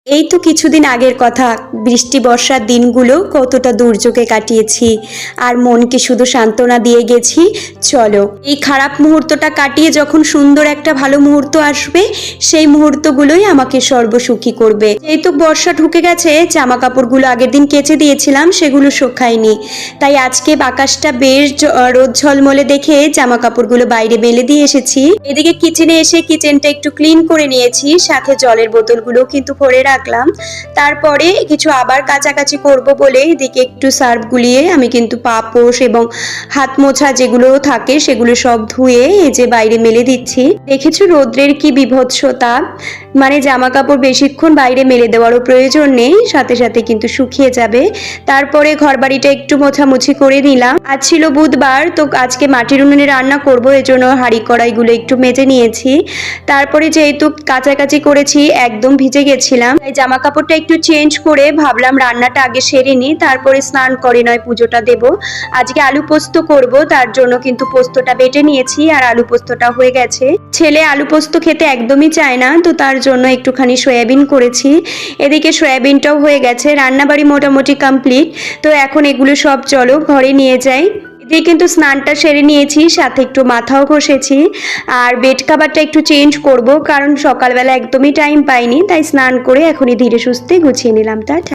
এই তো কিছুদিন আগের কথা, বৃষ্টি বর্ষার দিনগুলো কতটা দুর্যোগে কাটিয়েছি, আর মনকে শুধু সান্ত্বনা দিয়ে গেছি, চলো এই খারাপ মুহূর্তটা কাটিয়ে যখন সুন্দর একটা ভালো মুহূর্ত আসবে, সেই মুহূর্তগুলোই আমাকে সর্বসুখী করবে। যেহেতু বর্ষা ঢুকে গেছে, জামা কাপড়গুলো আগের দিন কেচে দিয়েছিলাম, সেগুলো শুকায়নি, তাই আজকে আকাশটা বেশ রোদ ঝলমলে দেখে জামা কাপড়গুলো বাইরে মেলে দিয়ে এসেছি। এদিকে কিচেনে এসে কিচেনটা একটু ক্লিন করে নিয়েছি, সাথে জলের বোতলগুলো কিন্তু ভরে রাখলাম। তারপরে কিছু আবার কাচাকাচি করব বলে এদিকে একটু সার্ফ গুলিয়ে আমি কিন্তু পাপোশ এবং হাত মোছা যেগুলো থাকে সেগুলো সব ধুয়ে এই যে বাইরে মেলে দিচ্ছি। দেখেছো রোদ্রের কি বিভৎসতা, মানে জামা কাপড় বেশিক্ষণ বাইরে মেলে দেওয়ারও প্রয়োজন নেই, সাথে সাথে কিন্তু শুকিয়ে যাবে। তারপরে ঘর বাড়িটা একটু মোছামুছি করে নিলাম। আজ ছিল বুধবার, তো আজকে মাটির উনুনে রান্না করব, এজন্য হাঁড়ি কড়াইগুলো একটু মেজে নিয়েছি। তারপরে যেহেতু কাচাকাচি করেছি একদম ভিজে গেছিলাম, তাই জামা কাপড়টা একটু চেঞ্জ করে ভাবলাম রান্নাটা আগে সেরে নিই, তারপরে স্নান করে নয় পুজোটা দেব। আজকে আলু পোস্ত করব, তার জন্য কিন্তু পোস্তটা বেটে নিয়েছি আর আলু পোস্তটা হয়ে গেছে। ছেলে আলু পোস্ত খেতে একদমই চায় না, তো তার জন্য একটুখানি সয়াবিন করেছি। এদিকে সয়াবিনটাও হয়ে গেছে, রান্নাবাড়ি মোটামুটি কমপ্লিট। তো এখন এগুলো সব চলো ঘরে নিয়ে যাই। এদিকে কিন্তু স্নানটা সেরে নিয়েছি, সাথে একটু মাথাও ঘষেছি, আর বেড কাভারটা একটু চেঞ্জ করব, কারণ সকালবেলা একদমই টাইম পাইনি, তাই স্নান করে এখনই ধীরে সুস্থে গুছিয়ে নিলাম। তা